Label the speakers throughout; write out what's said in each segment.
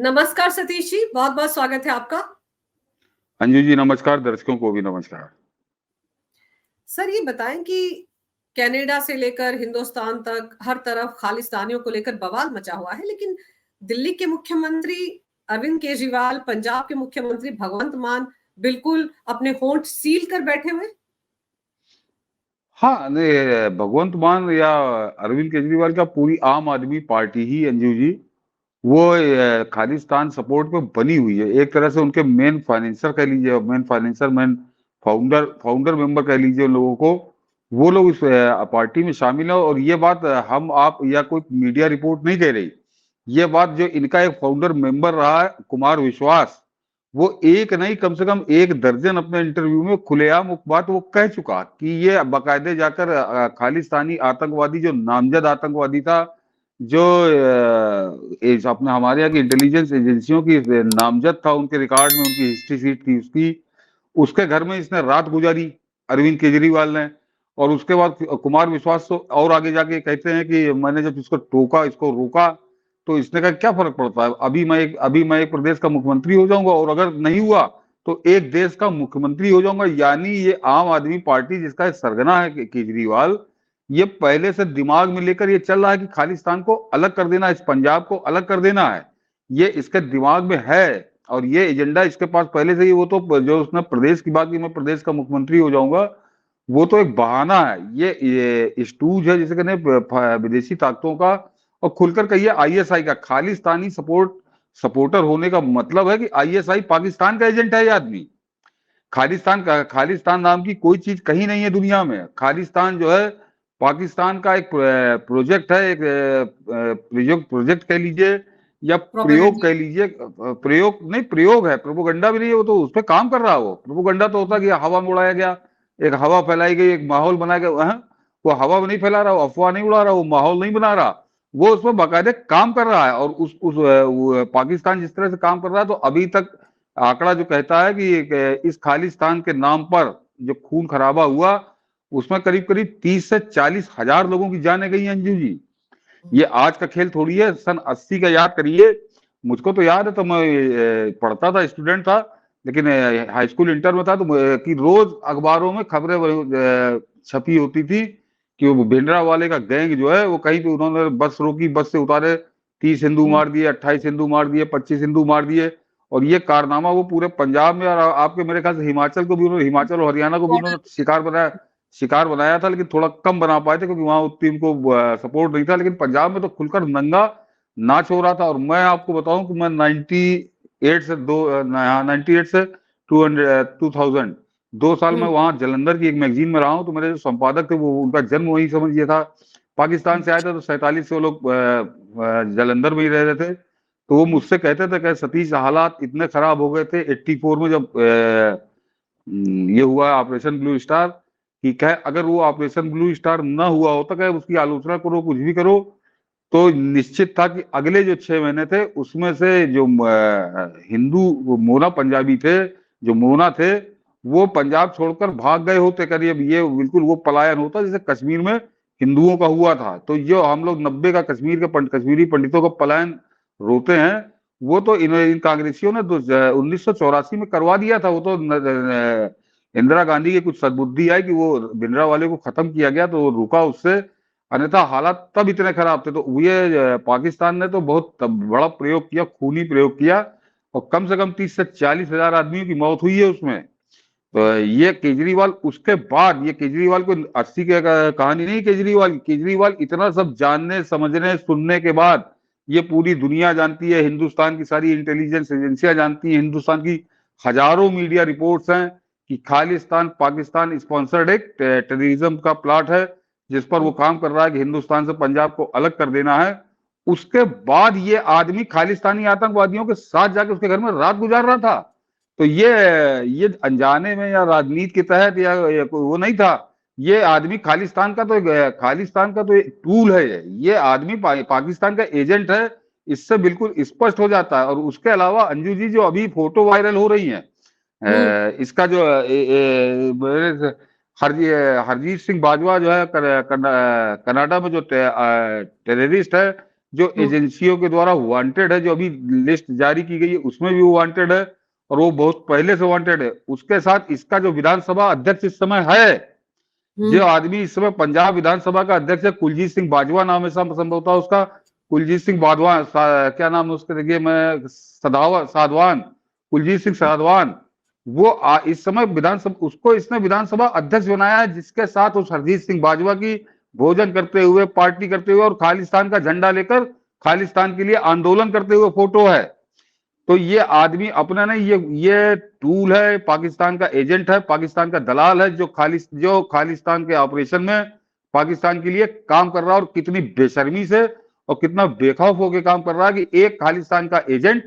Speaker 1: नमस्कार सतीश जी, बहुत बहुत स्वागत है आपका।
Speaker 2: अंजू जी नमस्कार, दर्शकों को भी नमस्कार।
Speaker 1: सर ये बताएं कि कनाडा से लेकर हिंदुस्तान तक हर तरफ खालिस्तानियों को लेकर बवाल मचा हुआ है, लेकिन दिल्ली के मुख्यमंत्री अरविंद केजरीवाल, पंजाब के मुख्यमंत्री भगवंत मान बिल्कुल अपने होंठ सील कर बैठे हुए।
Speaker 2: हाँ, नहीं, भगवंत मान या अरविंद केजरीवाल का पूरी आम आदमी पार्टी ही अंजू जी वो खालिस्तान सपोर्ट पे बनी हुई है। एक तरह से उनके मेन फाइनेंसर कह लीजिए, मेन फाउंडर फाउंडर मेंबर कह लीजिए उन लोगों को। वो लोग इस पार्टी में शामिल है। और ये बात हम आप या कोई मीडिया रिपोर्ट नहीं कह रही। ये बात जो इनका एक फाउंडर मेंबर रहा है कुमार विश्वास, वो एक नहीं कम से कम एक दर्जन अपने इंटरव्यू में खुलेआम बात वो कह चुका कि ये बाकायदे जाकर खालिस्तानी आतंकवादी जो नामजद आतंकवादी था, जो अपने हमारे यहाँ की इंटेलिजेंस एजेंसियों की नामजद था, उनके रिकॉर्ड में उनकी हिस्ट्री शीट थी उसकी, उसके घर में इसने रात गुजारी अरविंद केजरीवाल ने। और उसके बाद कुमार विश्वास तो और आगे जाके कहते हैं कि मैंने जब इसको टोका, इसको रोका, तो इसने कहा क्या फर्क पड़ता है, अभी मैं एक प्रदेश का मुख्यमंत्री हो जाऊंगा, और अगर नहीं हुआ तो एक देश का मुख्यमंत्री हो जाऊंगा। यानी ये आम आदमी पार्टी जिसका सरगना है केजरीवाल, ये पहले से दिमाग में लेकर ये चल रहा है कि खालिस्तान को अलग कर देना, इस पंजाब को अलग कर देना है। ये इसके दिमाग में है और ये एजेंडा इसके पास पहले से ही। वो तो जो उसने प्रदेश की बात की, मैं प्रदेश का मुख्यमंत्री हो जाऊंगा, वो तो एक बहाना है। ये स्टूज है जिसे कहते हैं विदेशी ताकतों का। और खुलकर कहिए आईएसआई का खालिस्तानी सपोर्टर होने का मतलब है कि आईएसआई पाकिस्तान का एजेंट है ये आदमी। खालिस्तान नाम की कोई चीज कहीं नहीं है दुनिया में। खालिस्तान जो है पाकिस्तान का एक प्रोजेक्ट है, एक प्रोजेक्ट कह लीजिए या प्रयोग कह लीजिए। प्रयोग नहीं, प्रयोग है, प्रोपोगंडा भी नहीं है। वो तो उस पर काम कर रहा है। वो प्रोपोगंडा तो होता कि हवा में उड़ाया गया, एक हवा फैलाई गई, एक माहौल बनाया गया। वो हवा में नहीं फैला रहा, वो अफवाह नहीं उड़ा रहा, वो माहौल नहीं बना रहा, वो उस पर बाकायदे काम कर रहा है। और पाकिस्तान जिस तरह से काम कर रहा है, तो अभी तक आंकड़ा जो कहता है कि इस खालिस्तान के नाम पर जो खून खराबा हुआ, उसमें करीब करीब 30 से 40 हजार लोगों की जानें गई हैं अंजू जी। ये आज का खेल थोड़ी है। सन 80 का याद करिए, मुझको तो याद है, तो मैं पढ़ता था, स्टूडेंट था, लेकिन हाई स्कूल इंटर में था, तो कि रोज अखबारों में खबरें छपी होती थी कि वो भिंडरा वाले का गैंग जो है वो कहीं पे उन्होंने बस रोकी, बस से उतारे, 30 हिंदू मार दिए, 28 हिंदू मार दिए, 25 हिंदू मार दिए। और ये कारनामा वो पूरे पंजाब में और आपके मेरे ख्याल से हिमाचल को भी उन्होंने, हिमाचल और हरियाणा को भी उन्होंने शिकार बनाया था, लेकिन थोड़ा कम बना पाए थे क्योंकि वहां उतनी उनको सपोर्ट नहीं था। लेकिन पंजाब में तो खुलकर नंगा नाच हो रहा था। और मैं आपको बताऊं कि मैं 98 से 2000 2 साल में वहां जलंधर की एक मैगजीन में रहा हूं। तो मेरे जो संपादक थे वो, उनका जन्म वही समझिए था। पाकिस्तान से आए थे, तो 47 से वो लोग जलंधर में ही रह रहे थे। तो वो मुझसे कहते थे कि सतीश हालात इतने खराब हो गए थे 84 में जब ये हुआ ऑपरेशन ब्लू स्टार, कि कहे अगर वो ऑपरेशन ब्लू स्टार न हुआ होता, कहे उसकी आलोचना करो, कुछ भी करो, तो निश्चित था कि अगले जो 6 महीने थे उसमें से जो हिंदू मोना पंजाबी थे, जो मोना थे, वो पंजाब छोड़कर भाग गए होते। करीब ये बिल्कुल वो पलायन होता जैसे कश्मीर में हिंदुओं का हुआ था। तो जो हम लोग 90 का कश्मीरी पंडितों का पलायन रोते हैं, वो तो इन कांग्रेसियों ने 1984 में करवा दिया था। वो तो इंदिरा गांधी की कुछ सद्बुद्धि आई कि वो भिंडरा वाले को खत्म किया गया, तो वो रुका उससे, अन्यथा हालात तब इतने खराब थे। तो ये पाकिस्तान ने तो बहुत बड़ा प्रयोग किया, खूनी प्रयोग किया, और कम से कम 30 से 40 हजार आदमियों की मौत हुई है उसमें। तो ये केजरीवाल, उसके बाद ये केजरीवाल को 80 की कहानी नहीं, केजरीवाल इतना सब जानने समझने सुनने के बाद, ये पूरी दुनिया जानती है, हिंदुस्तान की सारी इंटेलिजेंस एजेंसियां जानती हैं, हिंदुस्तान की हजारों मीडिया रिपोर्ट्स हैं कि खालिस्तान पाकिस्तान स्पॉन्सर्ड एक टेररिज्म का प्लाट है, जिस पर वो काम कर रहा है कि हिंदुस्तान से पंजाब को अलग कर देना है। उसके बाद ये आदमी खालिस्तानी आतंकवादियों के साथ जाके उसके घर में रात गुजार रहा था। तो ये अनजाने में या राजनीति के तहत या कोई वो नहीं था। ये आदमी खालिस्तान का तो एक टूल है। ये आदमी पाकिस्तान का एजेंट है, इससे बिल्कुल स्पष्ट हो जाता है। और उसके अलावा अंजू जी, जो अभी फोटो वायरल हो रही है, इसका जो हरजीत सिंह बाजवा जो है कनाडा में जो टेररिस्ट है, जो एजेंसियों के द्वारा वांटेड है, जो अभी लिस्ट जारी की गई है उसमें भी वो वांटेड है, और वो बहुत पहले से वांटेड है। उसके साथ इसका जो विधानसभा अध्यक्ष इस समय है, जो आदमी इस समय पंजाब विधानसभा का अध्यक्ष है, कुलजीत सिंह बाजवा नाम है संभवतः उसका, कुलजीत सिंह बाजवा, क्या नाम है उसका, देखिए मैं साधवान, कुलजीत सिंह साधवान, वो इस समय विधानसभा, उसको इसने विधानसभा अध्यक्ष बनाया है, जिसके साथ उस हरजीत सिंह बाजवा की भोजन करते हुए, पार्टी करते हुए और खालिस्तान का झंडा लेकर खालिस्तान के लिए आंदोलन करते हुए फोटो है। तो ये आदमी अपना नहीं, ये टूल है, पाकिस्तान का एजेंट है, पाकिस्तान का दलाल है, जो खालिस्तान के ऑपरेशन में पाकिस्तान के लिए काम कर रहा है। और कितनी बेशर्मी से और कितना बेखौफ होकर काम कर रहा है कि एक खालिस्तान का एजेंट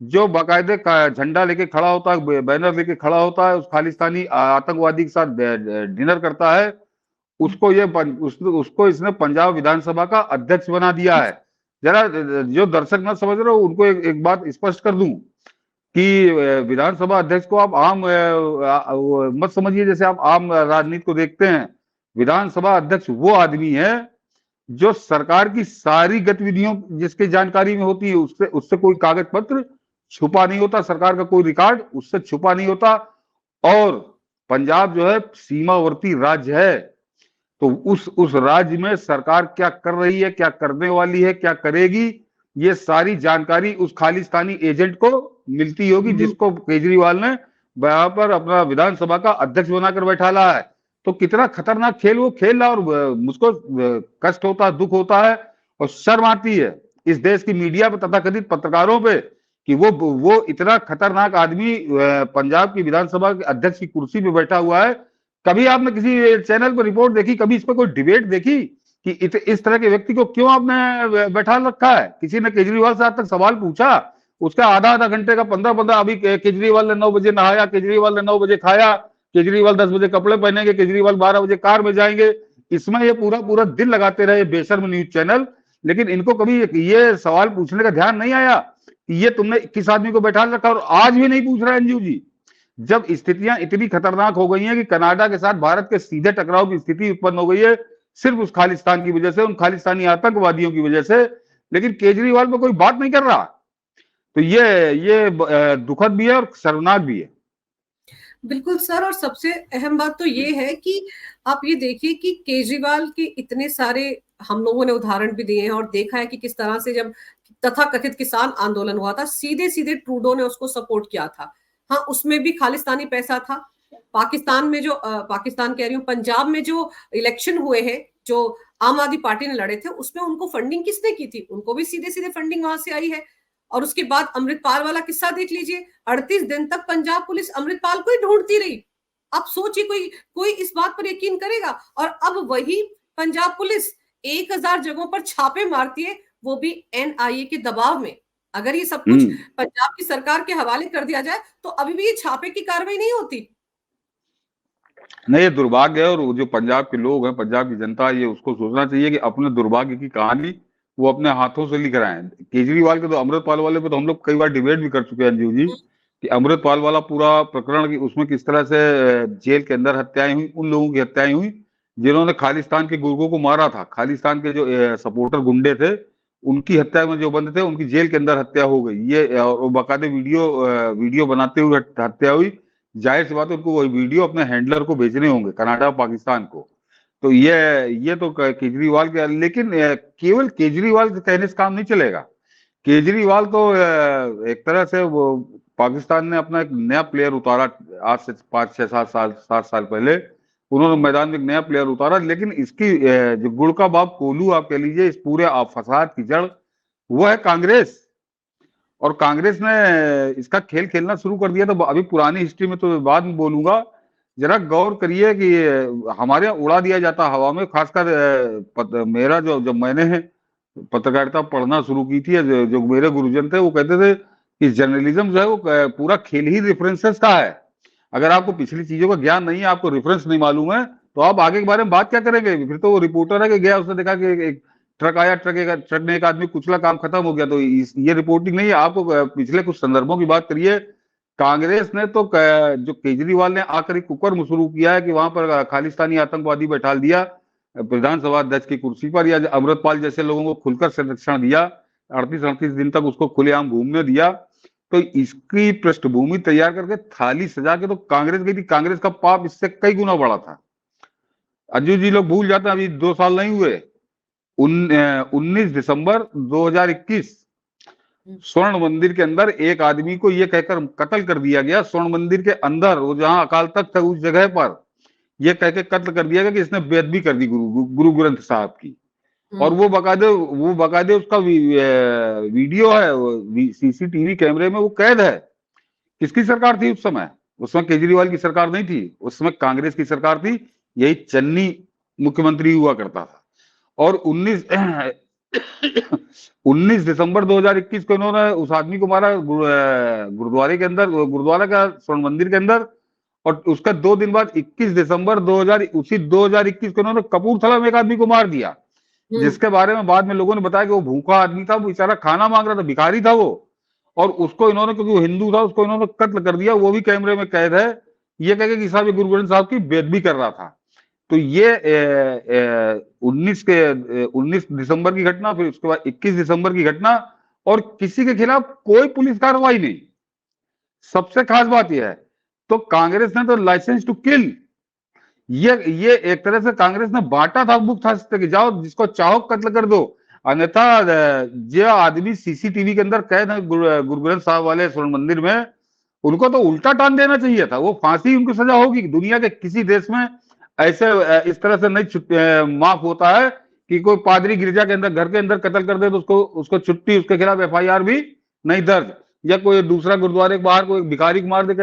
Speaker 2: जो बाकायदे झंडा लेके खड़ा होता है, बैनर लेके खड़ा होता है, उस खालिस्तानी आतंकवादी के साथ डिनर करता है, उसको इसने पंजाब विधानसभा का अध्यक्ष बना दिया है। जरा जो दर्शक न समझ रहे हो उनको एक बात स्पष्ट कर दूं कि विधानसभा अध्यक्ष को आप आम मत समझिए, जैसे आप आम राजनीति को देखते हैं। विधानसभा अध्यक्ष वो आदमी है जो सरकार की सारी गतिविधियों जिसकी जानकारी में होती है, उससे कोई कागज पत्र छुपा नहीं होता, सरकार का कोई रिकॉर्ड उससे छुपा नहीं होता। और पंजाब जो है सीमावर्ती राज्य है, तो उस राज्य में सरकार क्या कर रही है, क्या करने वाली है, क्या करेगी, ये सारी जानकारी उस खालिस्तानी एजेंट को मिलती होगी, जिसको केजरीवाल ने वहां पर अपना विधानसभा का अध्यक्ष बनाकर बैठाला है। तो कितना खतरनाक खेल वो खेल रहा, और मुझको कष्ट होता है, दुख होता है और शर्म आती है इस देश की मीडिया पे, तथाकथित पत्रकारों पे, कि वो इतना खतरनाक आदमी पंजाब की विधानसभा के अध्यक्ष की कुर्सी पे बैठा हुआ है। कभी आपने किसी चैनल पर रिपोर्ट देखी, कभी इस पर कोई डिबेट देखी कि इस तरह के व्यक्ति को क्यों आपने बैठा रखा है? किसी ने केजरीवाल से आज तक सवाल पूछा? उसका आधा घंटे का 15 अभी केजरीवाल ने 9 बजे नहाया, केजरीवाल ने 9 बजे खाया, केजरीवाल 10 बजे कपड़े पहनेंगे, केजरीवाल 12 बजे कार में जाएंगे, इसमें ये पूरा दिन लगाते रहे बेशर्म न्यूज चैनल। लेकिन इनको कभी ये सवाल पूछने का ध्यान नहीं आया कि ये तुमने किस आदमी को बैठा रखा, और आज भी नहीं पूछ रहा अंजू जी। जब स्थितियां इतनी खतरनाक हो गई हैं कि कनाडा के साथ भारत के सीधे टकराव की स्थिति उत्पन्न हो गई है, सिर्फ उस खालिस्तान की वजह से, उन खालिस्तानी आतंकवादियों की वजह से, लेकिन केजरीवाल पर कोई बात नहीं कर रहा। तो ये दुखद भी है और शर्मनाक भी है।
Speaker 1: बिल्कुल सर, और सबसे अहम बात तो ये है कि आप ये देखिए कि केजरीवाल के इतने सारे हम लोगों ने उदाहरण भी दिए हैं और देखा है कि किस तरह से जब तथाकथित किसान आंदोलन हुआ था, सीधे सीधे ट्रूडो ने उसको सपोर्ट किया था। हाँ, उसमें भी खालिस्तानी पैसा था। पाकिस्तान में जो पाकिस्तान कह रही हूँ, पंजाब में जो इलेक्शन हुए हैं, जो आम आदमी पार्टी ने लड़े थे, उसमें उनको फंडिंग किसने की थी? उनको भी सीधे सीधे फंडिंग वहां से आई है। और उसके बाद अमृतपाल वाला किस्सा देख लीजिए, 38 दिन तक पंजाब पुलिस अमृतपाल को ही ढूंढती रही। आप सोचिए, कोई इस बात पर यकीन करेगा? और अब वही पंजाब पुलिस 1000 जगहों पर छापे मारती है, वो भी एनआईए के दबाव में। अगर ये सब कुछ पंजाब की सरकार के हवाले कर दिया जाए तो अभी भी ये छापे की कार्रवाई नहीं होती।
Speaker 2: नहीं, ये दुर्भाग्य है, और जो पंजाब के लोग हैं, पंजाब की जनता, ये उसको सोचना चाहिए कि अपने दुर्भाग्य की कहानी वो अपने हाथों से लिख रहे हैं। केजरीवाल के तो अमृतपाल वाले पे तो हम लोग कई बार डिबेट भी कर चुके हैं अंजू जी, कि अमृतपाल वाला पूरा प्रकरण की उसमें किस तरह से जेल के अंदर हत्याएं हुई, उन लोगों की हत्याएं हुई जिन्होंने खालिस्तान के गुर्गों को मारा था। खालिस्तान के जो सपोर्टर गुंडे थे, उनकी हत्या में जो बंद थे, उनकी जेल के अंदर हत्या हो गई। ये बाकायदे वीडियो बनाते हुए हत्या हुई। जाहिर सी बात है, उनको वही वीडियो अपने हैंडलर को भेजने होंगे कनाडा पाकिस्तान को। तो ये तो केजरीवाल के, लेकिन केवल केजरीवाल के कहने से काम नहीं चलेगा। केजरीवाल तो एक तरह से वो पाकिस्तान ने अपना एक नया प्लेयर उतारा आज से 5, 6, 7 साल पहले, उन्होंने मैदान में एक नया प्लेयर उतारा। लेकिन इसकी जो गुड़ का बाप कोलू आप कह लीजिए, इस पूरे फसाद की जड़ वो है कांग्रेस। और कांग्रेस ने इसका खेल खेलना शुरू कर दिया। तो अभी पुरानी हिस्ट्री में तो बाद में बोलूंगा, जरा गौर करिए कि हमारे यहाँ उड़ा दिया जाता हवा में। खासकर मेरा जब मैंने पत्रकारिता पढ़ना शुरू की थी, जो मेरे गुरुजन थे वो कहते थे कि जर्नलिज्म जो है वो पूरा खेल ही रेफरेंसेस का है। अगर आपको पिछली चीजों का ज्ञान नहीं है, आपको रेफरेंस नहीं मालूम है, तो आप आगे के बारे में बात क्या करेंगे? फिर तो वो रिपोर्टर है कि गया, उसने देखा कि एक ट्रक आया, ट्रक ने एक आदमी कुचला, काम खत्म हो गया। तो ये रिपोर्टिंग नहीं है। आपको पिछले कुछ संदर्भों की बात करिए। कांग्रेस ने तो जो केजरीवाल ने आकर कुकर्म शुरू किया है कि वहां पर खालिस्तानी आतंकवादी बैठा दिया, विधानसभा अध्यक्ष की कुर्सी पर, या अमृतपाल जैसे लोगों को खुलकर संरक्षण दिया, 38-38 दिन तक उसको खुलेआम घूमने दिया, तो इसकी पृष्ठभूमि तैयार करके थाली सजा के तो कांग्रेस गई थी। कांग्रेस का पाप इससे कई गुना बड़ा था। अज्जू जी लोग भूल जाते हैं, अभी 2 साल नहीं हुए, 19 दिसंबर 2021 स्वर्ण मंदिर के अंदर एक आदमी को यह कहकर कत्ल कर दिया गया, स्वर्ण मंदिर के अंदर, वो जहां अकाल तख्त है उस जगह पर यह कह के कत्ल कर दिया गया कि इसने बेदबी कर दी गुरु ग्रंथ साहब की। और वो बकायदे उसका वीडियो है, सीसीटीवी कैमरे में वो कैद है। किसकी सरकार थी उस समय? उसमें केजरीवाल की सरकार नहीं थी, उस समय कांग्रेस की सरकार थी। यही चन्नी मुख्यमंत्री हुआ करता था। और 19 दिसंबर 2021 को इन्होंने उस आदमी को मारा गुरुद्वारे के अंदर, गुरुद्वारा का स्वर्ण मंदिर के अंदर। और उसका 2 दिन बाद 21 दिसंबर 2021 को इन्होंने कपूरथला में एक आदमी को मार दिया, जिसके बारे में बाद में लोगों ने बताया कि वो भूखा आदमी था, वो बेचारा खाना मांग रहा था, भिखारी था वो। और उसको इन्होंने, क्योंकि वो हिंदू था, उसको इन्होंने कत्ल कर दिया। वो भी कैमरे में कैद है, ये कह के कि साहब ये गुरु ग्रंथ साहब की बेदबी कर रहा था। तो ये 19 दिसंबर की घटना, फिर उसके बाद 21 दिसंबर की घटना, और किसी के खिलाफ कोई पुलिस कार्रवाई नहीं। सबसे खास बात यह है, तो कांग्रेस ने तो लाइसेंस टू किल, ये एक तरह से कांग्रेस ने बांटा था मुक्त हस्त कि जाओ जिसको चाहो कत्ल कर दो। अन्यथा जो आदमी सीसीटीवी के अंदर कैद है गुरु ग्रंथ साहब वाले स्वर्ण मंदिर में, उनको तो उल्टा टान देना चाहिए था। वो फांसी उनको सजा होगी। दुनिया के किसी देश में ऐसे इस तरह से नहीं माफ होता है कि कोई पादरी गिरजा के अंदर, घर के अंदर कत्ल कर दे तो उसको छुट्टी, उसके खिलाफ एफआईआर भी नहीं दर्ज, या कोई दूसरा गुरुद्वारे के बाहर कोई भिखारी को मार दे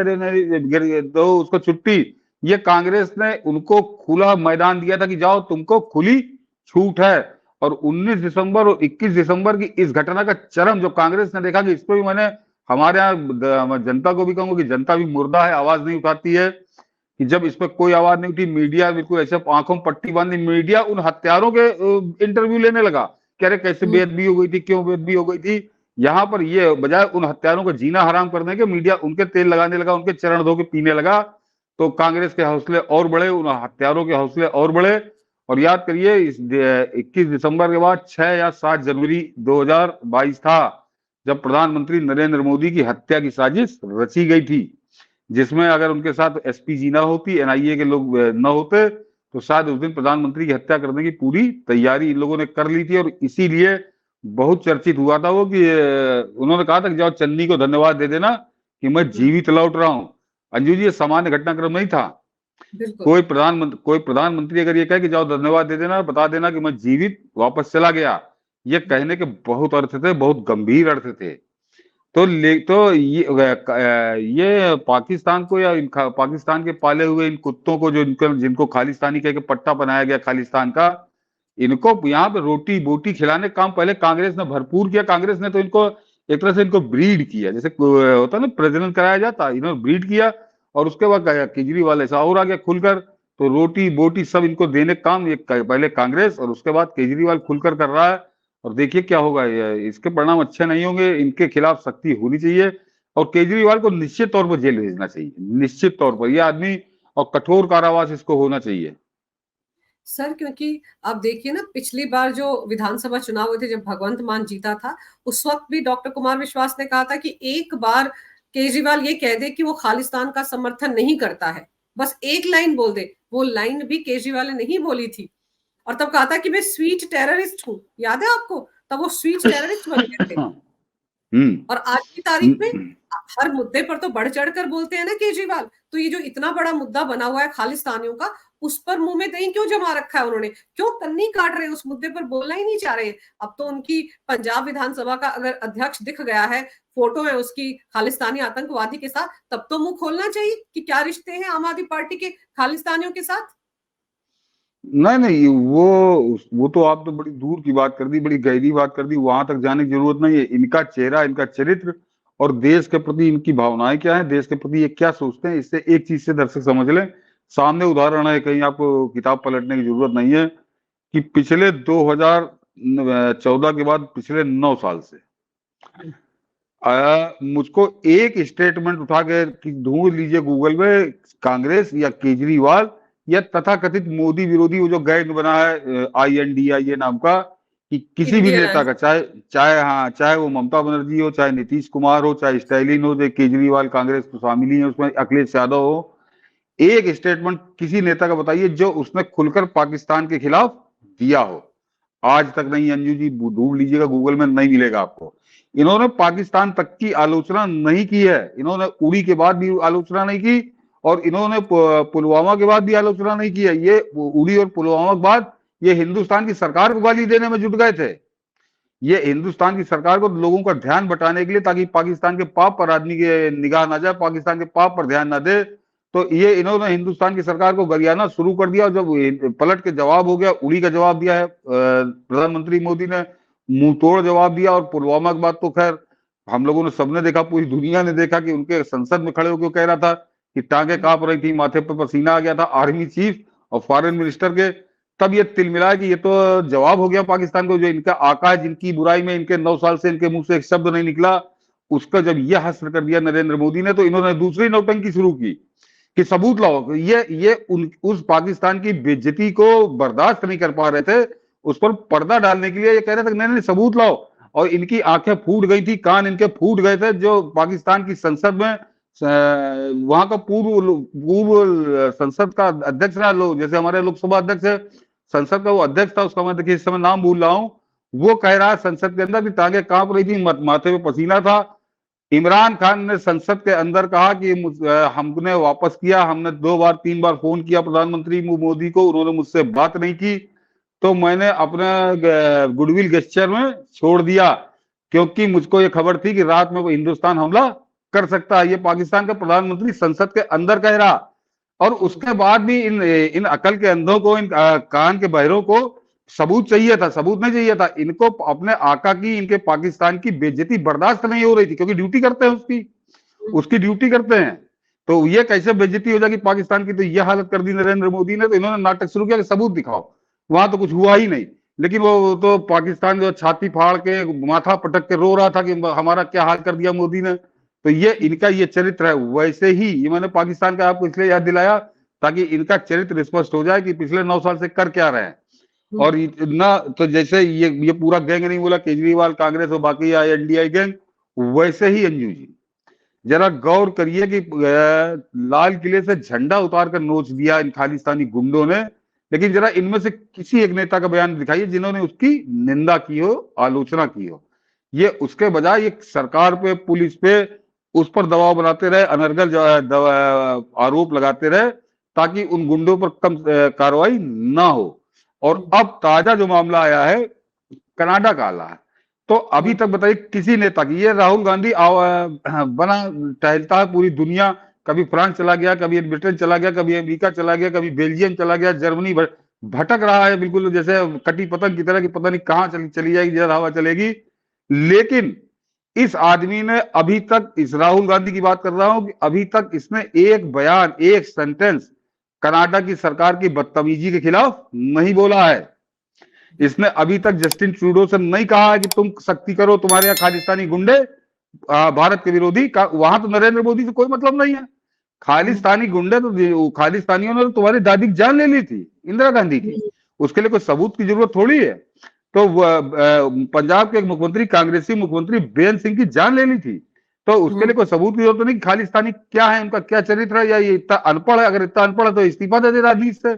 Speaker 2: तो उसको छुट्टी। ये कांग्रेस ने उनको खुला मैदान दिया था कि जाओ तुमको खुली छूट है। और 19 दिसंबर और 21 दिसंबर की इस घटना का चरम जो कांग्रेस ने देखा, कि इस पर भी मैंने हमारे यहाँ जनता को भी कहूंगा कि जनता भी मुर्दा है, आवाज नहीं उठाती है, कि जब इस पर कोई आवाज नहीं उठी, मीडिया बिल्कुल ऐसे आंखों में पट्टी बांधी, मीडिया उन हत्यारों के इंटरव्यू लेने लगा कि अरे कैसे बेदबी हो गई थी, क्यों बेदबी हो गई थी। यहाँ पर ये बजाय उन हत्यारों को जीना हराम करने के, मीडिया उनके तेल लगाने लगा, उनके चरण धो के पीने लगा। तो कांग्रेस के हौसले और बढ़े, उन हत्यारों के हौसले और बढ़े। और याद करिए, इस 21 दिसंबर के बाद 6 या 7 जनवरी 2022 था, जब प्रधानमंत्री नरेंद्र मोदी की हत्या की साजिश रची गई थी, जिसमें अगर उनके साथ एसपीजी ना होती, एनआईए के लोग न होते, तो शायद उस दिन प्रधानमंत्री की हत्या करने की पूरी तैयारी इन लोगों ने कर ली थी। और इसीलिए बहुत चर्चित हुआ था वो, कि उन्होंने कहा था कि जाओ चन्नी को धन्यवाद दे देना कि मैं जीवित लौट रहा हूं। अंजू जी, ये सामान्य घटनाक्रम नहीं था। कोई प्रधानमंत्री अगर ये कहे कि जाओ धन्यवाद दे देना, बता देना कि मैं जीवित वापस चला गया, ये कहने के बहुत अर्थ थे, बहुत गंभीर अर्थ थे। तो ये पाकिस्तान को, या पाकिस्तान के पाले हुए इन कुत्तों को, जो जिनको खालिस्तानी कह के पट्टा बनाया गया खालिस्तान का, इनको यहाँ पे रोटी बोटी खिलाने का काम पहले कांग्रेस ने भरपूर किया। कांग्रेस ने तो इनको एक तरह से इनको ब्रीड किया, जैसे होता ना प्रजनन कराया जाता, इन्होंने ब्रीड किया। और उसके बाद केजरीवाल ऐसा और आ गया खुलकर, तो रोटी बोटी सब इनको देने का काम पहले कांग्रेस, और उसके बाद केजरीवाल खुलकर कर रहा है। और देखिए क्या होगा, इसके परिणाम अच्छे नहीं होंगे। इनके खिलाफ सख्ती होनी चाहिए, और केजरीवाल को निश्चित तौर पर जेल भेजना चाहिए, निश्चित तौर पर यह आदमी, और कठोर कारावास इसको होना चाहिए।
Speaker 1: सर, क्योंकि आप देखिए ना, पिछली बार जो विधानसभा चुनाव हुए थे, जब भगवंत मान जीता था, उस वक्त भी डॉक्टर कुमार विश्वास ने कहा था कि एक बार केजरीवाल ये कह दे कि वो खालिस्तान का समर्थन नहीं करता है, बस एक लाइन बोल दे। वो लाइन भी केजरीवाल ने नहीं बोली थी, और तब कहा था कि मैं स्वीट टेररिस्ट हूं। याद है आपको? तब वो स्वीट टेररिस्ट बन गए थे। और आज की तारीख में हर मुद्दे पर तो बढ़ चढ़कर बोलते हैं ना केजरीवाल। तो ये जो इतना बड़ा मुद्दा बना हुआ है खालिस्तानियों का, उस पर मुंह में दही क्यों जमा रखा है उन्होंने? क्यों कन्नी काट रहे हैं? उस मुद्दे पर बोलना ही नहीं चाह रहे। अब तो उनकी पंजाब विधानसभा का अगर अध्यक्ष दिख गया है, फोटो है उसकी खालिस्तानी आतंकवादी के साथ, तब तो मुंह खोलना चाहिए कि क्या रिश्ते हैं आम आदमी पार्टी के खालिस्तानियों के साथ।
Speaker 2: नहीं, वो तो आप तो बड़ी दूर की बात कर दी, बड़ी गहरी बात कर दी, वहां तक जाने की जरूरत नहीं है। इनका चेहरा, इनका चरित्र और देश के प्रति इनकी भावनाएं क्या है, देश के प्रति ये क्या सोचते हैं, इससे एक चीज से दर्शक समझ लें। सामने उदाहरण है, कहीं आपको किताब पलटने की जरूरत नहीं है, कि पिछले 2014 के बाद पिछले 9 साल से मुझको एक स्टेटमेंट उठा के ढूंढ लीजिए गूगल में, कांग्रेस या केजरीवाल यह तथाकथित मोदी विरोधी वो जो गैंग बना है INDIA नाम का, कि किसी भी
Speaker 1: इंडियन
Speaker 2: नेता का, चाहे चाहे वो ममता बनर्जी हो, चाहे नीतीश कुमार हो, चाहे स्टालिन हो, चाहे केजरीवाल कांग्रेस तो शामिल ही है उसमें, अखिलेश यादव हो, एक स्टेटमेंट किसी नेता का बताइए जो उसने खुलकर पाकिस्तान के खिलाफ दिया हो। आज तक नहीं अंजू जी, ढूंढ लीजिएगा गूगल में, नहीं मिलेगा आपको। इन्होंने पाकिस्तान तक की आलोचना नहीं की है, इन्होंने उड़ी के बाद भी आलोचना नहीं की, और इन्होंने पुलवामा के बाद भी आलोचना नहीं की है। ये उड़ी और पुलवामा के बाद ये हिंदुस्तान की सरकार को गाली देने में जुट गए थे। ये हिंदुस्तान की सरकार को लोगों का ध्यान बटाने के लिए, ताकि पाकिस्तान के पाप पर आदमी की निगाह ना जाए, पाकिस्तान के पाप पर ध्यान ना दे, तो ये इन्होंने हिंदुस्तान की सरकार को गरियाना शुरू कर दिया। और जब पलट के जवाब हो गया, उड़ी का जवाब दिया है प्रधानमंत्री मोदी ने, मुंह तोड़ जवाब दिया। और पुलवामा के बाद तो खैर हम लोगों ने, सबने देखा, पूरी दुनिया ने देखा कि उनके संसद में खड़े होकर कह रहा था कि टांगे कांप रही थी, माथे पर पसीना आ गया था, आर्मी चीफ और फॉरेन मिनिस्टर के। तब ये तिल मिला कि ये तो जवाब हो गया पाकिस्तान को, जो इनका आका है, जिनकी बुराई में इनके 9 साल से इनके मुंह से एक शब्द नहीं निकला, उसका जब यह हश्र कर दिया नरेंद्र मोदी ने, तो इन्होंने दूसरी नौटंकी शुरू की कि सबूत लाओ। ये उस पाकिस्तान की बेइज्जती को बर्दाश्त नहीं कर पा रहे थे, उस पर पर्दा डालने के लिए ये कह रहे थे नहीं नहीं सबूत लाओ। और इनकी आंखें फूट गई थी, कान इनके फूट गए थे। जो पाकिस्तान की संसद में वहां का पूर्व संसद का अध्यक्ष रहा, जैसे हमारे लोकसभा अध्यक्ष है, संसद का वो अध्यक्ष था, उसका मैं देखिए इस समय नाम भूल रहा हूं, वो कह रहा है संसद के अंदर कि टांगे कांप रही थी, माथे में पसीना था। इमरान खान ने संसद के अंदर कहा कि हमने वापस किया, हमने 2 बार 3 बार फोन किया प्रधानमंत्री मोदी को, उन्होंने मुझसे बात नहीं की, तो मैंने अपने गुडविल गेस्चर में छोड़ दिया, क्योंकि मुझको ये खबर थी कि रात में वो हिंदुस्तान हमला कर सकता है। ये पाकिस्तान का प्रधानमंत्री संसद के अंदर कह रहा। और उसके बाद भी इन अकल के अंधों को, इन कान के बहरों को सबूत चाहिए था, सबूत नहीं चाहिए था इनको। अपने आका की, इनके पाकिस्तान की बेइज्जती बर्दाश्त नहीं हो रही थी, क्योंकि ड्यूटी करते हैं, उसकी ड्यूटी करते हैं। तो ये कैसे बेइज्जती हो जाएगी पाकिस्तान की, तो ये हालत कर दी नरेंद्र मोदी ने। तो इन्होंने नाटक शुरू किया कि सबूत दिखाओ, वहां तो कुछ हुआ ही नहीं। लेकिन वो तो पाकिस्तान जो छाती फाड़ के, माथा पटक के रो रहा था कि हमारा क्या हाल कर दिया मोदी ने। तो ये इनका ये चरित्र है। वैसे ही ये मैंने पाकिस्तान का आपको इसलिए याद दिलाया ताकि इनका चरित्र स्पष्ट हो जाए कि पिछले 9 साल से कर क्या रहे हैं। और ना तो जैसे ये पूरा गैंग नहीं बोला, केजरीवाल कांग्रेस और बाकी INDI गैंग, वैसे ही अंजू जी जरा गौर करिए कि लाल किले से झंडा उतार कर नोच दिया इन खालिस्तानी गुंडों ने। लेकिन जरा इनमें से किसी एक नेता का बयान दिखाइए जिन्होंने उसकी निंदा की हो, आलोचना की हो। ये उसके बजाय ये सरकार पे, पुलिस पे, उस पर दबाव बनाते रहे, अनर्गल आरोप लगाते रहे, ताकि उन गुंडों पर कम कार्रवाई ना हो। और अब ताजा जो मामला आया है कनाडा का आला है, तो अभी तक बताइए किसी नेता की, ये राहुल गांधी बना टहलता है पूरी दुनिया, कभी फ्रांस चला गया, कभी ब्रिटेन चला गया, कभी अमेरिका चला गया, कभी बेल्जियम चला गया, जर्मनी भटक रहा है बिल्कुल जैसे कटी पतंग की तरह, कि पता नहीं कहाँ चली जाएगी, जरा हवा चलेगी। लेकिन इस आदमी ने अभी तक, इस राहुल गांधी की बात कर रहा हूं, कि अभी तक इसने एक बयान, एक सेंटेंस कनाडा की सरकार की बदतमीजी के खिलाफ नहीं बोला है। इसने अभी तक जस्टिन ट्रूडो से नहीं कहा है कि तुम सख्ती करो, तुम्हारे यहाँ खालिस्तानी गुंडे भारत के विरोधी का। वहां तो नरेंद्र मोदी से कोई मतलब नहीं है। खालिस्तानी गुंडे तो, खालिस्तानियों ने तो तुम्हारी दादी की जान ले ली थी, इंदिरा गांधी की, उसके लिए कोई सबूत की जरूरत थोड़ी है। तो पंजाब के मुख्यमंत्री, कांग्रेसी मुख्यमंत्री बेअंत सिंह की जान ले ली थी, तो उसके लिए कोई सबूत की जरूरत नहीं। खालिस्तानी क्या है, उनका क्या चरित्र है, या ये इतना अनपढ़ है? अगर इतना अनपढ़ है तो इस्तीफा दे दे राजनीति से,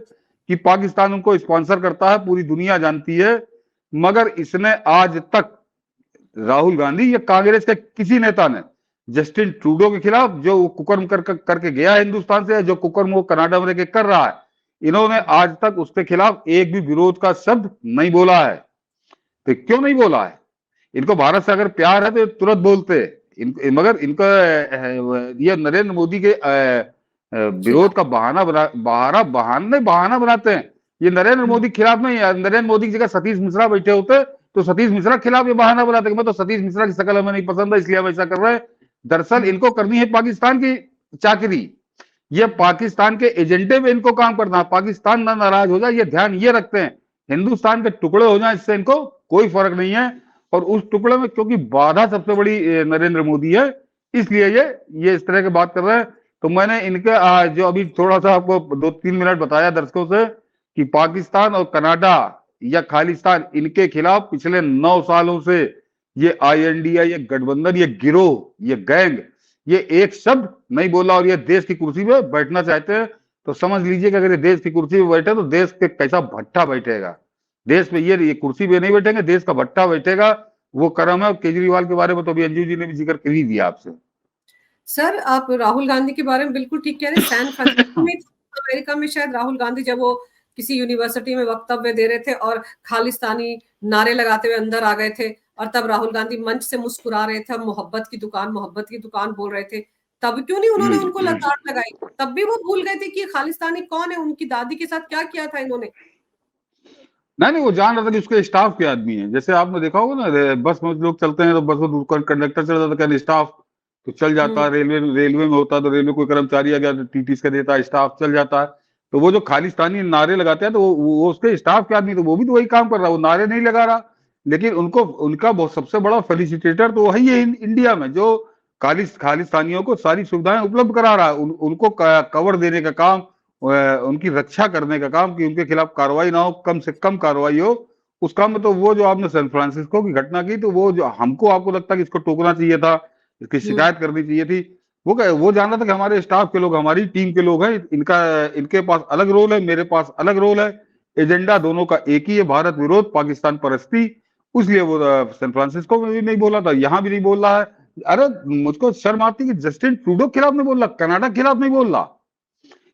Speaker 2: कि पाकिस्तान उनको स्पॉन्सर करता है, पूरी दुनिया जानती है। मगर इसने आज तक, राहुल गांधी या कांग्रेस के किसी नेता ने जस्टिन ट्रूडो के खिलाफ, जो कुकर्म करके गया हिंदुस्तान से, जो कुकर्म वो कनाडा में रहकर कर रहा है, इन्होंने आज तक उसके खिलाफ एक भी विरोध का शब्द नहीं बोला है। तो क्यों नहीं बोला है? इनको भारत से अगर प्यार है तो तुरंत बोलते। मगर इनका ये नरेंद्र मोदी के विरोध का बहाना बनाते हैं। ये नरेंद्र मोदी के खिलाफ नहीं है। नरेंद्र मोदी की जगह सतीश मिश्रा बैठे होते तो सतीश मिश्रा के खिलाफ ये बहाना बनाते कि मैं तो सतीश मिश्रा की शक्ल हमें नहीं पसंद है, इसलिए हम ऐसा कर रहे हैं। दरअसल इनको करनी है पाकिस्तान की चाकरी, ये पाकिस्तान के एजेंडे में इनको काम करना है। पाकिस्तान ना नाराज हो जाए, ये ध्यान ये रखते हैं। हिंदुस्तान के टुकड़े हो जाए, इससे इनको कोई फर्क नहीं है। और उस टुकड़े में क्योंकि बाधा सबसे बड़ी नरेंद्र मोदी है, इसलिए ये इस तरह की बात कर रहे हैं। तो मैंने इनके जो अभी थोड़ा सा आपको 2-3 मिनट बताया दर्शकों से कि पाकिस्तान और कनाडा या खालिस्तान, इनके खिलाफ पिछले 9 सालों से ये INDI, ये गठबंधन, ये गिरोह, ये गैंग, ये एक शब्द नहीं बोला और ये देश की कुर्सी पे बैठना चाहते हैं। तो समझ लीजिए कि अगर ये देश की कुर्सी पे बैठे तो देश के कैसा भट्टा बैठेगा। देश पे ये कुर्सी पे नहीं बैठेंगे, देश का भट्टा बैठेगा। वो कर्म है। और केजरीवाल के बारे में तो अभी अंजू जी ने भी जिक्र कर ही दिया आपसे।
Speaker 1: सर, आप राहुल गांधी के बारे में बिल्कुल ठीक कह रहे हैं। सैन फ्रांसिस्को में, अमेरिका में शायद राहुल गांधी जब वो किसी यूनिवर्सिटी में वक्तव्य दे रहे थे और खालिस्तानी नारे लगाते हुए अंदर आ गए थे, और तब राहुल गांधी मंच से मुस्कुरा रहे थे, मोहब्बत की दुकान बोल रहे थे। तब क्यों नहीं उन्होंने उनको लताड़ लगाई? तब भी वो भूल गए थे कि खालिस्तानी कौन है, उनकी दादी के साथ क्या किया था इन्होंने।
Speaker 2: नहीं, वो जान रहा था कि उसके स्टाफ के आदमी है। जैसे आपने देखा होगा ना, बस में लोग चलते हैं तो बस में कंडक्टर चल जाता है, स्टाफ तो चल जाता है। रेलवे में होता है तो रेलवे कोई कर्मचारी आ गया तो टीटी का देता है, स्टाफ चल जाता है। तो वो जो खालिस्तानी नारे लगाते हैं तो वो उसके स्टाफ के आदमी, तो वो भी तो वही काम कर रहा है, वो नारे नहीं लगा रहा। लेकिन उनको, उनका बहुत सबसे बड़ा फेलिसिटेटर तो वही है इंडिया में, जो खालिस्तानियों को सारी सुविधाएं उपलब्ध करा रहा है। उनको कवर देने का काम, उनकी रक्षा करने का काम, कि उनके खिलाफ कार्रवाई ना हो, कम से कम कार्रवाई हो। उस काम में तो वो जो आपने सैन फ्रांसिस्को की घटना की, तो वो जो आपको लगता है कि इसको टोकना चाहिए था, इसकी शिकायत करनी चाहिए थी। वो जान रहा था कि हमारे स्टाफ के लोग, हमारी टीम के लोग हैं, इनके पास अलग रोल है, मेरे पास अलग रोल है, एजेंडा दोनों का एक ही है, भारत विरोध, पाकिस्तान परस्ती। इसलिए वो सैन फ्रांसिस्को में भी नहीं बोला था, यहाँ भी नहीं बोल रहा है। अरे मुझको शर्म आती कि जस्टिन ट्रूडो के खिलाफ नहीं बोल रहा, कनाडा के खिलाफ नहीं बोल रहा।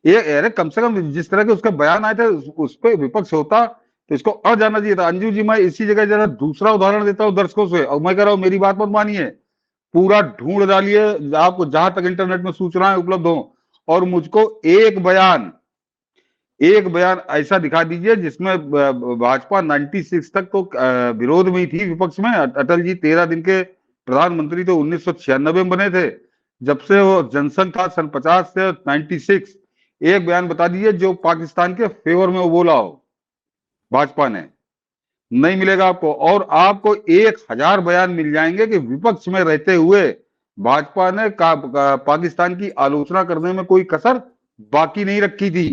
Speaker 2: ये अरे कम से कम जिस तरह के उसके बयान आए थे, उस पर विपक्ष होता तो इसको अड़ जाना चाहिए था। अंजू जी, मैं इसी जगह जरा दूसरा उदाहरण देता हूँ दर्शकों से, और मैं कह रहा हूँ मेरी बात मत मानिए, पूरा ढूंढ डालिए आपको जहां तक इंटरनेट में सूचनाएं उपलब्ध हो, और मुझको एक बयान ऐसा दिखा दीजिए जिसमें भाजपा 96 तक तो विरोध में ही थी, विपक्ष में। अटल जी 13 दिन के प्रधानमंत्री तो 1996 में बने थे। जब से वो जनसंघ था सन 50 से 96, एक बयान बता दीजिए जो पाकिस्तान के फेवर में वो बोला हो भाजपा ने। नहीं मिलेगा आपको। और आपको 1000 बयान मिल जाएंगे कि विपक्ष में रहते हुए भाजपा ने पाकिस्तान की आलोचना करने में कोई कसर बाकी नहीं रखी थी।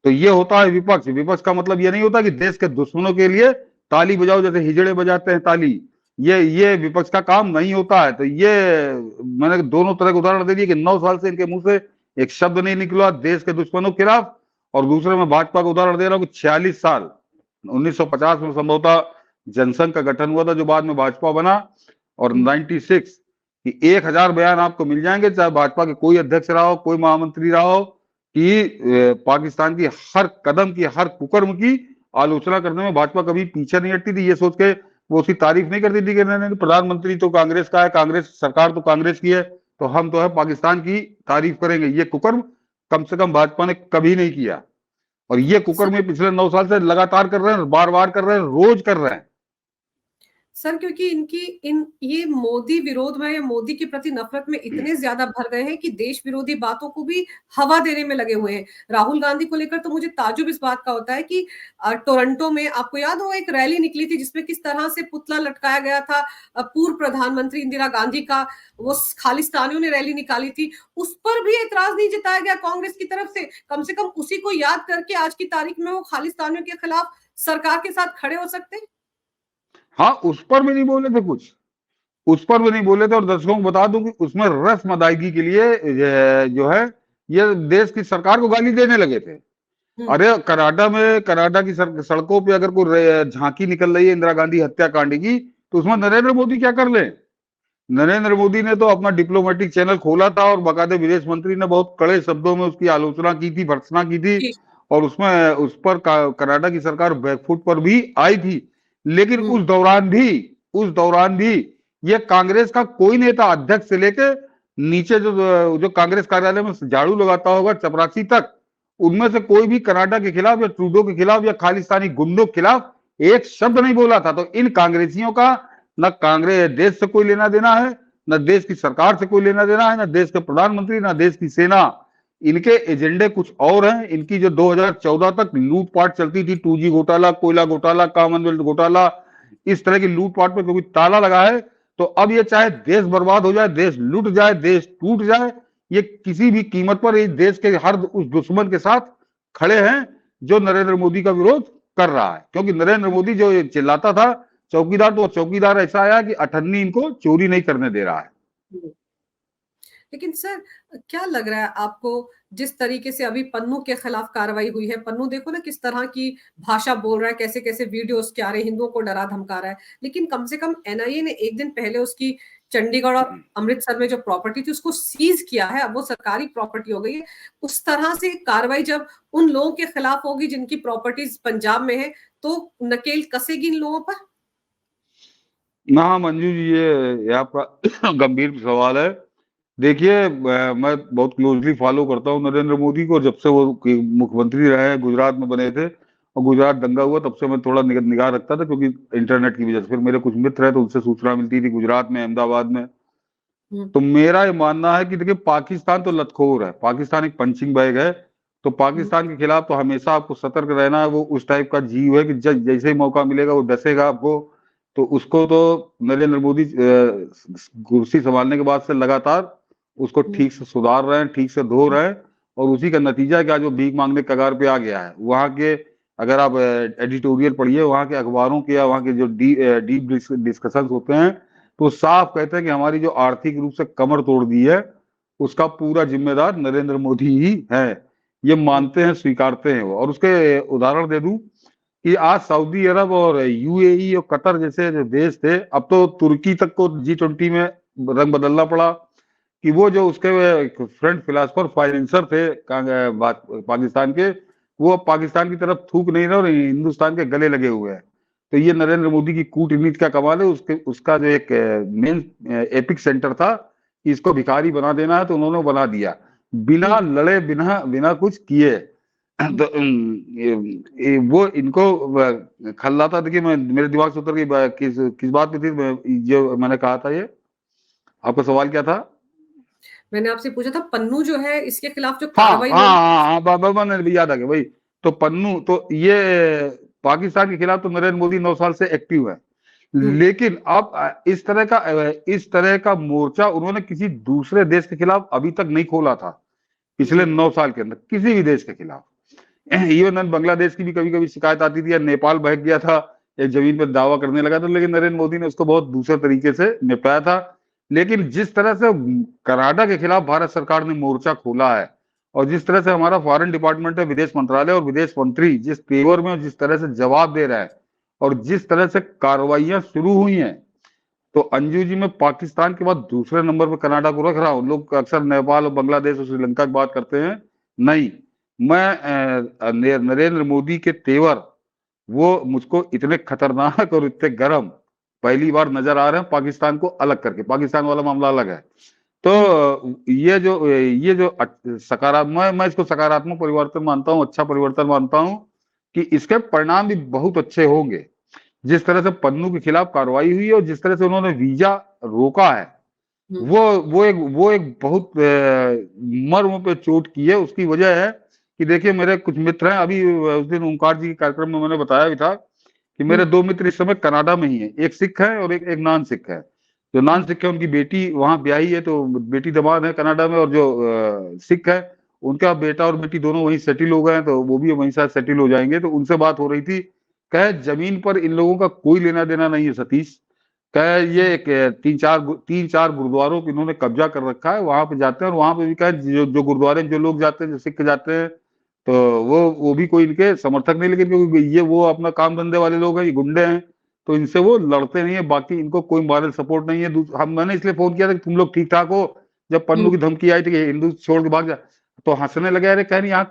Speaker 2: तो ये होता है विपक्ष। विपक्ष का मतलब ये नहीं होता कि देश के दुश्मनों के लिए ताली बजाओ, जैसे हिजड़े बजाते हैं ताली। ये विपक्ष का काम नहीं होता है। तो ये मैंने दोनों तरह के उदाहरण दे दिए कि 9 साल से इनके मुंह से एक शब्द नहीं निकला देश के दुश्मनों के खिलाफ। और दूसरे में भाजपा का उदाहरण दे रहा हूँ कि 46 साल 1950 में संभवतः जनसंघ का गठन हुआ था, जो बाद में भाजपा बना, और 96 कि 1000 बयान आपको मिल जाएंगे, चाहे भाजपा के कोई अध्यक्ष रहा हो, कोई महामंत्री रहा हो, कि पाकिस्तान की हर कदम की, हर कुकर्म की आलोचना करने में भाजपा कभी पीछे नहीं हटती थी। ये सोच के वो उसकी तारीफ नहीं करती थी कि नहीं, प्रधानमंत्री तो कांग्रेस का है, कांग्रेस सरकार तो कांग्रेस की है, तो हम तो है पाकिस्तान की तारीफ करेंगे। ये कुकर्म कम से कम भाजपा ने कभी नहीं किया। और ये कुकर्म में पिछले 9 साल से लगातार कर रहे हैं, बार बार कर रहे हैं, रोज कर रहे हैं।
Speaker 1: सर, क्योंकि ये मोदी विरोध में या मोदी के प्रति नफरत में इतने ज्यादा भर गए हैं कि देश विरोधी बातों को भी हवा देने में लगे हुए हैं। राहुल गांधी को लेकर तो मुझे ताजुब इस बात का होता है कि टोरंटो में आपको याद हो एक रैली निकली थी जिसमें किस तरह से पुतला लटकाया गया था पूर्व प्रधानमंत्री इंदिरा गांधी का। वो खालिस्तानियों ने रैली निकाली थी, उस पर भी एतराज नहीं जताया गया कांग्रेस की तरफ से। कम से कम उसी को याद करके आज की तारीख में वो खालिस्तानियों के खिलाफ सरकार के साथ खड़े हो सकते हैं।
Speaker 2: हाँ, उस पर भी नहीं बोले थे कुछ, उस पर भी नहीं बोले थे। और दर्शकों को बता दूं कि उसमें रस्म अदायगी के लिए जो है ये देश की सरकार को गाली देने लगे थे। अरे कनाडा की सड़कों पे अगर कोई झांकी निकल रही है इंदिरा गांधी हत्याकांड की, तो उसमें नरेंद्र मोदी क्या कर ले। नरेंद्र मोदी ने तो अपना डिप्लोमेटिक चैनल खोला था और बाकायदे विदेश मंत्री ने बहुत कड़े शब्दों में उसकी आलोचना की थी, भर्त्सना की थी। और उसमें उस पर कनाडा की सरकार बैकफुट पर भी आई थी। लेकिन उस दौरान भी ये कांग्रेस का कोई नेता, अध्यक्ष से लेके नीचे जो कांग्रेस कार्यालय में झाड़ू लगाता होगा चपरासी तक, उनमें से कोई भी कनाडा के खिलाफ या ट्रूडो के खिलाफ या खालिस्तानी गुंडों के खिलाफ एक शब्द नहीं बोला था। तो इन कांग्रेसियों का न कांग्रेस देश से कोई लेना देना है, न देश की सरकार से कोई लेना देना है, न देश के प्रधानमंत्री, न देश की सेना। इनके एजेंडे कुछ और हैं। इनकी जो 2014 तक लूटपाट चलती थी, 2G घोटाला, कोयला घोटाला, कॉमनवेल्थ घोटाला, इस तरह की लूटपाट पे कोई ताला लगा है। तो अब ये चाहे देश बर्बाद हो जाए, देश लूट जाए, देश टूट जाए, ये किसी भी कीमत पर इस देश के हर उस दुश्मन के साथ खड़े हैं जो नरेंद्र मोदी का विरोध कर रहा है, क्योंकि नरेंद्र मोदी जो चिल्लाता था चौकीदार, तो चौकीदार ऐसा आया कि अठन्नी इनको चोरी नहीं करने दे रहा है।
Speaker 1: लेकिन सर, क्या लग रहा है आपको, जिस तरीके से अभी पन्नू के खिलाफ कार्रवाई हुई है, पन्नू देखो ना किस तरह की भाषा बोल रहा है, कैसे कैसे वीडियोस क्या आ रहे हैं, हिंदुओं को डरा धमका रहा है, लेकिन कम से कम एनआईए ने एक दिन पहले उसकी चंडीगढ़ और अमृतसर में जो प्रॉपर्टी थी उसको सीज किया है, अब वो सरकारी प्रॉपर्टी हो गई है। उस तरह से कार्रवाई जब उन लोगों के खिलाफ होगी जिनकी प्रॉपर्टीज पंजाब में है, तो नकेल कसेगी इन लोगों पर।
Speaker 2: हाँ मंजू जी, ये आपका गंभीर सवाल है। देखिए, मैं बहुत क्लोजली फॉलो करता हूँ नरेंद्र मोदी को, जब से वो मुख्यमंत्री रहे हैं, गुजरात में बने थे और गुजरात दंगा हुआ तब से मैं थोड़ा निगाह रखता था, क्योंकि इंटरनेट की वजह से। फिर मेरे कुछ मित्र हैं तो उनसे सूचना मिलती थी गुजरात में, अहमदाबाद में। तो मेरा ये मानना है कि देखिए, पाकिस्तान तो लतखोर है, पाकिस्तान एक पंचिंग बैग है। तो पाकिस्तान के खिलाफ तो हमेशा आपको सतर्क रहना है। वो उस टाइप का जीव है कि जैसे ही मौका मिलेगा वो डसेगा आपको। तो उसको तो नरेंद्र मोदी कुर्सी संभालने के बाद से लगातार उसको ठीक से सुधार रहे हैं, ठीक से धो रहे हैं, और उसी का नतीजा है कि आज वो भीख मांगने कगार पे आ गया है। वहां के, अगर आप एडिटोरियल पढ़िए वहां के अखबारों के या वहां के जो डीप डिस्कशन होते हैं, तो साफ कहते हैं कि हमारी जो आर्थिक रूप से कमर तोड़ दी है उसका पूरा जिम्मेदार नरेंद्र मोदी ही है। ये मानते हैं, स्वीकारते हैं वो। और उसके उदाहरण दे दूं कि आज सऊदी अरब और यूएई और कतर जैसे जो देश थे, अब तो तुर्की तक को G20 में रंग बदलना पड़ा कि वो जो उसके फ्रंट फिलासफर फाइनेंसर थे पाकिस्तान के, वो अब पाकिस्तान की तरफ थूक नहीं रहे और हिंदुस्तान के गले लगे हुए हैं। तो ये नरेंद्र मोदी की कूटनीति का कमाल है। उसका जो एक मेन एपिक सेंटर था कि इसको भिखारी बना देना है, तो उन्होंने बना दिया, बिना लड़े, बिना बिना कुछ किए। तो वो इनको खल्लाता। देखिए, मैं मेरे दिमाग से उतर गई किस किस बात पे थी जो मैंने कहा था। ये आपका सवाल क्या था?
Speaker 1: मैंने आपसे पूछा था पन्नू जो है इसके खिलाफ जो
Speaker 2: हाँ
Speaker 1: कार्रवाई
Speaker 2: हाँ
Speaker 1: होगी।
Speaker 2: हाँ हाँ, मैंने भी याद आ गया भाई। तो पन्नू तो ये पाकिस्तान के खिलाफ तो नरेंद्र मोदी 9 साल से एक्टिव है, लेकिन अब इस तरह का मोर्चा उन्होंने किसी दूसरे देश के खिलाफ अभी तक नहीं खोला था पिछले 9 साल के अंदर, किसी भी देश के खिलाफ। इवन बांग्लादेश की भी कभी कभी शिकायत आती थी, या नेपाल बहक गया था, एक जमीन पर दावा करने लगा था, लेकिन नरेंद्र मोदी ने उसको बहुत दूसरे तरीके से निपटाया था। लेकिन जिस तरह से कनाडा के खिलाफ भारत सरकार ने मोर्चा खोला है, और जिस तरह से हमारा फॉरेन डिपार्टमेंट है, विदेश मंत्रालय और विदेश मंत्री जिस तेवर में और जिस तरह से जवाब दे रहा है, और जिस तरह से कार्रवाइयां शुरू हुई हैं, तो अंजू जी, मैं पाकिस्तान के बाद दूसरे नंबर पर कनाडा को रख रहा हूं। लोग अक्सर नेपाल और बांग्लादेश और श्रीलंका की बात करते हैं, नहीं, मैं नरेंद्र मोदी के तेवर वो मुझको इतने खतरनाक और इतने गर्म पहली बार नजर आ रहे हैं, पाकिस्तान को अलग करके। पाकिस्तान वाला मामला अलग है। तो ये जो सकारात्मक, मैं इसको सकारात्मक परिवर्तन मानता हूँ, अच्छा परिवर्तन मानता हूँ कि इसके परिणाम भी बहुत अच्छे होंगे। जिस तरह से पन्नू के खिलाफ कार्रवाई हुई है और जिस तरह से उन्होंने वीजा रोका है, वो एक बहुत मर्म पे चोट की है। उसकी वजह है कि देखिए, मेरे कुछ मित्र हैं, अभी उस दिन ओंकार जी के कार्यक्रम में मैंने बताया भी था कि मेरे 2 मित्र इस समय कनाडा में ही है। एक सिख है और एक नॉन सिख है। जो नॉन सिख है उनकी बेटी वहां ब्याही है, तो बेटी दामाद है कनाडा में, और जो सिख है उनका बेटा और बेटी दोनों वहीं सेटिल हो गए हैं, तो वो भी वहीं साथ सेटिल हो जाएंगे। तो उनसे बात हो रही थी, कहे जमीन पर इन लोगों का कोई लेना देना नहीं है सतीश। कहे ये एक 3-4 गुरुद्वारों को इन्होंने कब्जा कर रखा है, वहां पे जाते हैं, और वहां पे भी कहे जो गुरुद्वारे जो लोग जाते हैं, जो सिख जाते हैं, तो वो भी कोई इनके समर्थक नहीं, लेकिन क्योंकि ये वो अपना काम धंधे वाले लोग हैं, ये गुंडे हैं, तो इनसे वो लड़ते नहीं है। बाकी इनको कोई मॉरल सपोर्ट नहीं है। मैंने इसलिए फोन किया था कि तुम लोग ठीक ठाक हो। जब पन्नू की धमकी आई थी कि हिंदू छोड़ के भाग जा, तो हंसने लगे। अरे कह नहीं, यहाँ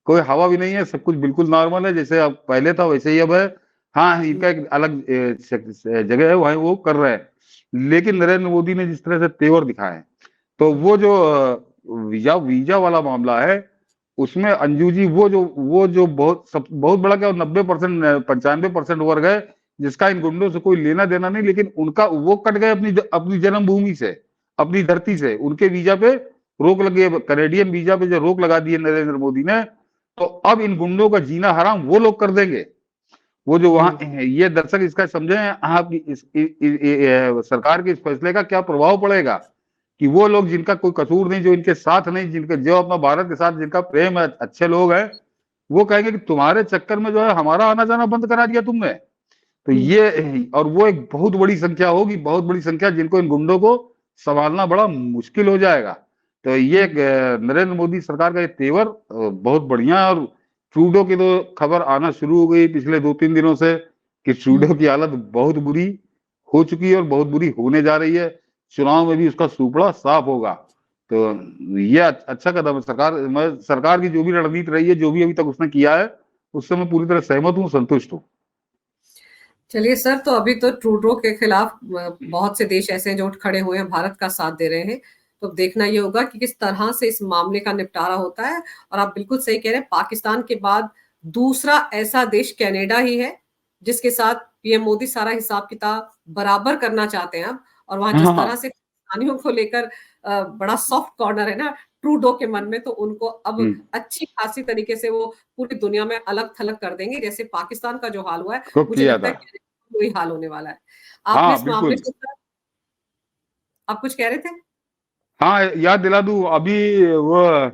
Speaker 2: कोई हवा भी नहीं है, सब कुछ बिल्कुल नॉर्मल है, जैसे अब पहले था वैसे ही अब है। हाँ, इनका एक अलग जगह है, वहीं वो कर रहे हैं। लेकिन नरेंद्र मोदी ने जिस तरह से तेवर दिखाए, तो वो जो वीजा वाला मामला है, उसमें अंजू जी वो जो बहुत बड़ा क्या 90% 95% वर्ग है जिसका इन गुंडों से कोई लेना देना नहीं, लेकिन उनका वो कट गए अपनी जन्मभूमि से, अपनी धरती से। उनके वीजा पे रोक लगी है, कैनेडियन वीजा पे जो रोक लगा दी है नरेंद्र मोदी ने, तो अब इन गुंडों का जीना हराम वो लोग कर देंगे। वो जो वहां, ये दर्शक इसका समझे आप सरकार के इस फैसले का क्या प्रभाव पड़ेगा, कि वो लोग जिनका कोई कसूर नहीं, जो इनके साथ नहीं, जिनके जो अपना भारत के साथ जिनका प्रेम है, अच्छे लोग हैं, वो कहेंगे कि तुम्हारे चक्कर में जो है हमारा आना जाना बंद करा दिया तुमने। तो ये, और वो एक बहुत बड़ी संख्या होगी, बहुत बड़ी संख्या, जिनको इन गुंडों को संभालना बड़ा मुश्किल हो जाएगा। तो ये नरेंद्र मोदी सरकार का ये तेवर बहुत बढ़िया है। और ट्रूडो की तो खबर आना शुरू हो गई पिछले 2-3 दिनों से कि ट्रूडो की हालत बहुत बुरी हो चुकी है और बहुत बुरी होने जा रही है। चुनाव में भी उसका सुपड़ा साफ होगा। तो ये अच्छा कदम है सरकार, मैं सरकार की जो भी रणनीति रही है, जो भी अभी तक उसने किया है, उससे मैं पूरी तरह सहमत हूँ, संतुष्ट हूँ।
Speaker 1: चलिए सर, तो अभी तो ट्रूडो के खिलाफ बहुत से देश ऐसे हैं जो उठ खड़े हुए हैं, भारत का साथ दे रहे हैं। तो देखना ये होगा कि किस तरह से इस मामले का निपटारा होता है। और आप बिल्कुल सही कह रहे हैं, पाकिस्तान के बाद दूसरा ऐसा देश कनाडा ही है जिसके साथ पीएम मोदी सारा हिसाब किताब बराबर करना चाहते हैं अब। और वहां जिस तरह
Speaker 2: हाँ,
Speaker 1: से पाकिस्तानियों को लेकर बड़ा सॉफ्ट कॉर्नर है ना ट्रूडो के मन में, तो उनको अब अच्छी खासी तरीके से वो पूरी दुनिया में अलग थलग कर देंगे। जैसे पाकिस्तान का जो हाल हुआ है,
Speaker 2: को
Speaker 1: मुझे
Speaker 2: किया
Speaker 1: लगता
Speaker 2: था।
Speaker 1: है वही हाल होने वाला है। आपने
Speaker 2: हाँ
Speaker 1: इस मामले
Speaker 2: बिल्कुल।
Speaker 1: से आप कुछ कह रहे थे?
Speaker 2: हाँ, याद दिला दूं, अभी वो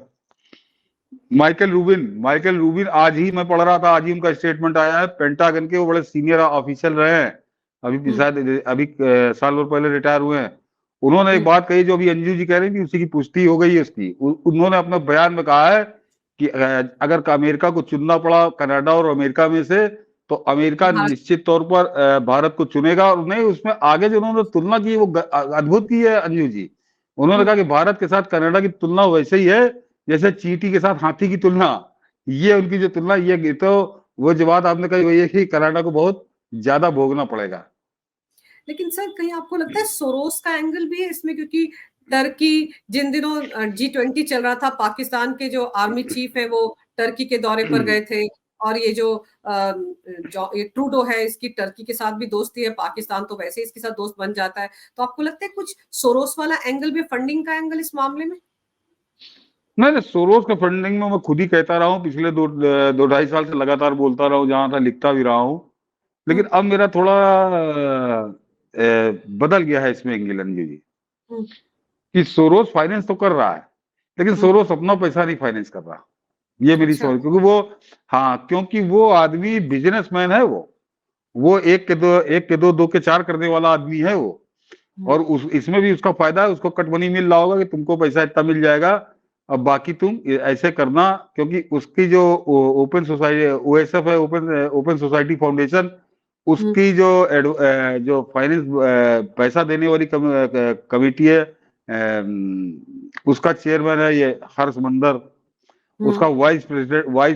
Speaker 2: माइकल रूबिन आज ही मैं पढ़ रहा था, आज ही उनका स्टेटमेंट आया है। पेंटागन के वो बड़े सीनियर ऑफिशियल रहे हैं, अभी
Speaker 1: हम्म,
Speaker 2: शायद अभी साल भर पहले रिटायर हुए हैं। उन्होंने एक
Speaker 1: हम्म,
Speaker 2: बात कही जो अभी अंजू जी कह रही थी, उसी की पुष्टि हो गई है उसकी। उन्होंने अपने बयान में कहा है कि अगर अमेरिका को चुनना पड़ा कनाडा और अमेरिका में से, तो अमेरिका
Speaker 1: भारत।
Speaker 2: निश्चित तौर पर भारत को चुनेगा। और नहीं, उसमें आगे जो उन्होंने तुलना की वो अद्भुत की है अंजू जी। उन्होंने कहा कि भारत के साथ कनाडा की तुलना वैसे ही है जैसे चींटी के साथ हाथी की तुलना। ये उनकी जो तुलना, ये तो वो जो बात आपने कही वही है कि कनाडा को बहुत ज्यादा भोगना पड़ेगा।
Speaker 1: लेकिन सर, कहीं आपको लगता है सोरोस का एंगल भी है इसमें? क्योंकि टर्की, जिन दिनों G20 चल रहा था, पाकिस्तान के जो आर्मी चीफ है वो टर्की के दौरे पर गए थे। और ये जो ये ट्रूडो है, इसकी टर्की के साथ भी दोस्ती है, पाकिस्तान तो वैसे इसके साथ दोस्त बन जाता है। तो आपको लगता है कुछ सोरोस वाला एंगल भी, फंडिंग का एंगल इस मामले में?
Speaker 2: नहीं, सोरोस का फंडिंग में मैं खुद ही कहता रहा हूँ, पिछले 2-2.5 साल से लगातार बोलता रहा हूँ, जहां था लिखता भी रहा हूँ। लेकिन
Speaker 1: हम्म,
Speaker 2: अब मेरा थोड़ा बदल गया है इसमें एंगल अंजू जी,
Speaker 1: हम्म,
Speaker 2: कि सोरोस फाइनेंस तो कर रहा है, लेकिन
Speaker 1: हम्म,
Speaker 2: सोरोस अपना पैसा नहीं फाइनेंस कर रहा। ये मेरी
Speaker 1: अच्छा।
Speaker 2: समझ, क्योंकि वो, हाँ, क्योंकि वो आदमी बिजनेसमैन है। वो एक के दो, दो के चार करने वाला आदमी है वो।
Speaker 1: हम्म,
Speaker 2: और उस इसमें भी उसका फायदा है, उसको कट मनी मिल रहा होगा कि तुमको पैसा इतना मिल जाएगा, अब बाकी तुम ऐसे करना। क्योंकि उसकी जो ओपन सोसाइटी, ओएसएफ है, ओपन ओपन सोसाइटी फाउंडेशन,
Speaker 1: हम्म,
Speaker 2: उसकी जो फाइनेंस पैसा देने वाली कमेटी है, उसका चेयरमैन है ये हर्ष मंदर।
Speaker 1: हम्म,
Speaker 2: उसका वाइस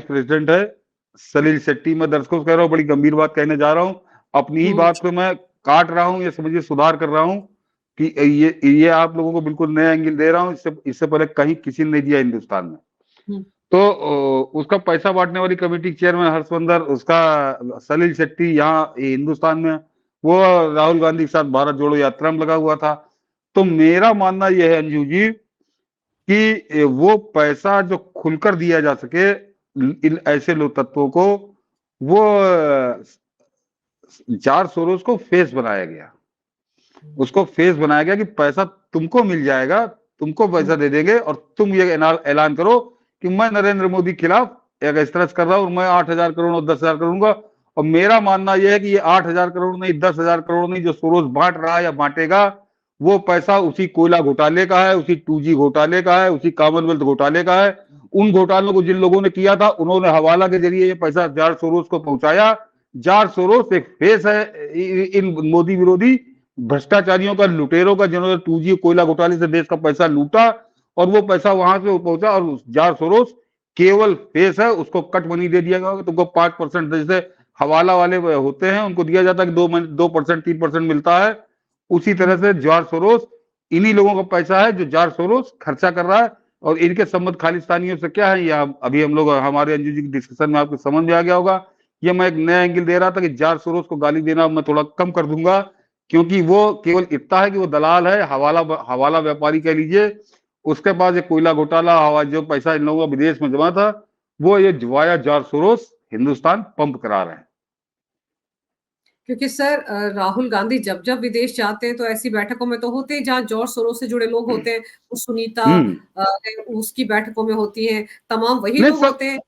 Speaker 2: प्रेसिडेंट है सलील शेट्टी। मैं दर्शकों से कह रहा हूँ, बड़ी गंभीर बात कहने जा रहा हूँ, अपनी ही बात को मैं काट रहा हूँ, ये समझिए सुधार कर रहा हूँ कि ये आप लोगों को बिल्कुल नया एंगल दे रहा हूँ, इससे इससे पहले कहीं किसी ने नहीं दिया हिंदुस्तान में।
Speaker 1: हम्म,
Speaker 2: तो उसका पैसा बांटने वाली कमेटी चेयरमैन हर्षवर्धन, उसका सलील शेट्टी यहाँ हिंदुस्तान में, वो राहुल गांधी के साथ भारत जोड़ो यात्रा में लगा हुआ था। तो मेरा मानना यह है अंजू जी कि वो पैसा जो खुलकर दिया जा सके इन ऐसे लोग तत्वों को, वो जॉर्ज सोरोस को फेस बनाया गया। उसको फेस बनाया गया कि पैसा तुमको मिल जाएगा, तुमको पैसा दे देंगे, और तुम ये ऐलान करो कि मैं नरेंद्र मोदी के खिलाफ एक इस तरह से कर रहा हूं, मैं 8,000 करोड़ और 10,000 करूंगा। और मेरा मानना यह है कि ये 8,000 करोड़ नहीं, 10,000 करोड़ नहीं, जो सोरोस बांट रहा है या बांटेगा, वो पैसा उसी कोयला घोटाले का है, उसी 2G घोटाले का है, उसी कॉमनवेल्थ घोटाले का है। उन घोटालों को जिन लोगों ने किया था, उन्होंने हवाला के जरिए ये पैसा जॉर्ज सोरोस को पहुंचाया। जॉर्ज सोरोस एक फेस है इन मोदी विरोधी भ्रष्टाचारियों का, लुटेरों का, जिन्होंने 2G कोयला घोटाले से देश का पैसा लूटा, और वो पैसा वहां से पहुंचा। और जॉर्ज सोरोस केवल फेस है, उसको कट मनी दे दिया गया, तुमको 5%, जैसे हवाला वाले होते हैं उनको दिया जाता है कि 2%, 3% मिलता है। उसी तरह से जॉर्ज सोरोस, इन्हीं लोगों का पैसा है जो जॉर्ज सोरोस खर्चा कर रहा है। और इनके संबंध खालिस्तानियों से क्या है, या अभी हम लोग हमारे अंजू जी की डिस्कशन में आपको समझ में आ गया होगा। ये मैं एक नया एंगल दे रहा था कि जॉर्ज सोरोस को गाली देना मैं थोड़ा कम कर दूंगा, क्योंकि वो केवल इतना है कि वो दलाल है, हवाला हवाला व्यापारी कह लीजिए। उसके पास ये कोयला घोटाला, हवा जो पैसा इन लोगों का विदेश में जमा था, वो ये via George Soros Hindustan pump करा रहे हैं।
Speaker 1: क्योंकि सर राहुल गांधी जब जब विदेश जाते हैं तो ऐसी बैठकों में तो होते हैं जहाँ जॉर्ज सोरोस से जुड़े लोग होते हैं, वो सुनीता
Speaker 2: हम्म।
Speaker 1: उसकी बैठकों में होती है, तमाम वही
Speaker 2: नहीं,
Speaker 1: लोग होते हैं।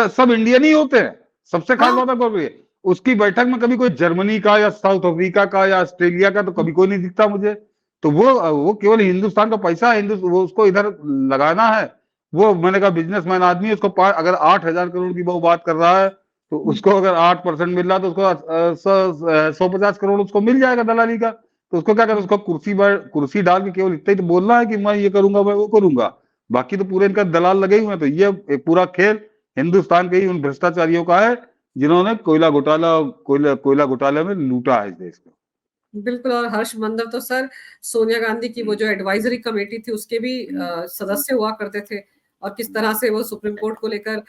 Speaker 2: सब इंडियन ही होते हैं। सबसे खास
Speaker 1: हाँ।
Speaker 2: बात है कोई, उसकी बैठक में कभी कोई जर्मनी का या साउथ अफ्रीका का या ऑस्ट्रेलिया का तो कभी कोई नहीं दिखता मुझे। तो वो केवल हिंदुस्तान का पैसा है, वो उसको इधर लगाना है। वो मैंने कहा बिजनेसमैन आदमी है, उसको अगर 8,000 करोड़ की वो बात कर रहा है, तो उसको अगर 8% मिल रहा है तो उसको 150 करोड़ उसको मिल जाएगा दलाली का। तो उसको क्या करना, उसको कुर्सी डाल के केवल इतना ही तो बोलना है कि मैं ये करूंगा, मैं वो करूंगा। बाकी तो पूरे इनका दलाल लगे हुए हैं। तो ये एक पूरा खेल हिंदुस्तान के ही उन भ्रष्टाचारियों का है जिन्होंने कोयला घोटाले में लूटा है इस देश को।
Speaker 1: बिल्कुल। और हर्ष मंदर तो सर सोनिया गांधी की वो जो एडवाइजरी कमेटी थी उसके भी सदस्य हुआ करते थे, और किस तरह से वो सुप्रीम कोर्ट को लेकर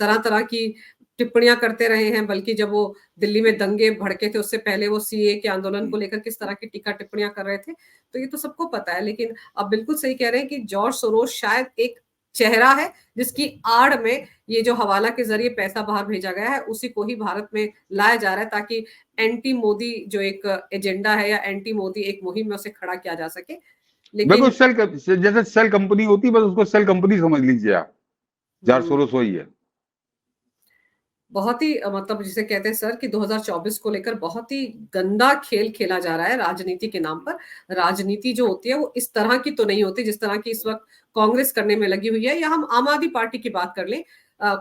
Speaker 1: तरह तरह की टिप्पणियां करते रहे हैं। बल्कि जब वो दिल्ली में दंगे भड़के थे उससे पहले वो सीए के आंदोलन को लेकर किस तरह की टीका टिप्पणियां कर रहे थे, तो ये तो सबको पता है। लेकिन आप बिल्कुल सही कह रहे हैं कि जॉर्ज सोरोस शायद एक चेहरा है जिसकी आड़ में ये जो हवाला के जरिए पैसा बाहर भेजा गया है उसी को ही भारत में लाया जा रहा है, ताकि एंटी मोदी जो एक एजेंडा है या एंटी मोदी एक मुहिम में उसे खड़ा किया जा सके।
Speaker 2: देखो,
Speaker 1: लेकिन
Speaker 2: जैसे सेल कंपनी होती है, बस उसको सेल कंपनी समझ लीजिए आप। जॉर्ज सोरोस वही है।
Speaker 1: बहुत ही मतलब जिसे कहते हैं सर कि 2024 को लेकर बहुत ही गंदा खेल खेला जा रहा है राजनीति के नाम पर। राजनीति जो होती है वो इस तरह की तो नहीं होती जिस तरह की इस वक्त कांग्रेस करने में लगी हुई है, या हम आम आदमी पार्टी की बात कर लें।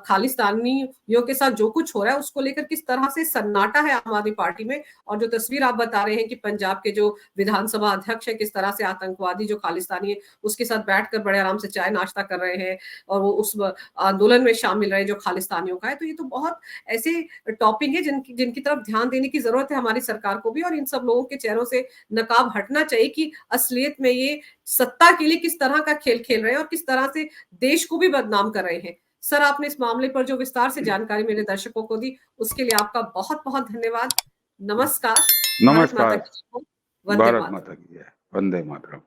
Speaker 1: खालिस्तानियों के साथ जो कुछ हो रहा है उसको लेकर किस तरह से सन्नाटा है आम आदमी पार्टी में। और जो तस्वीर आप बता रहे हैं कि पंजाब के जो विधानसभा अध्यक्ष है किस तरह से आतंकवादी जो खालिस्तानी है उसके साथ बैठकर बड़े आराम से चाय नाश्ता कर रहे हैं, और वो उस आंदोलन में शामिल रहे जो खालिस्तानियों का है। तो ये तो बहुत ऐसे टॉपिक है जिनकी जिनकी तरफ ध्यान देने की जरूरत है हमारी सरकार को भी, और इन सब लोगों के चेहरों से नकाब हटना चाहिए कि असलियत में ये सत्ता के लिए किस तरह का खेल खेल रहे हैं और किस तरह से देश को भी बदनाम कर रहे हैं। सर आपने इस मामले पर जो विस्तार से जानकारी मेरे दर्शकों को दी उसके लिए आपका बहुत बहुत धन्यवाद। नमस्कार। भारत माता
Speaker 2: नमस्कार।
Speaker 1: की जय हो। वंदे
Speaker 2: भारत
Speaker 1: मातरम।
Speaker 2: माता की जय। वंदे मातरम।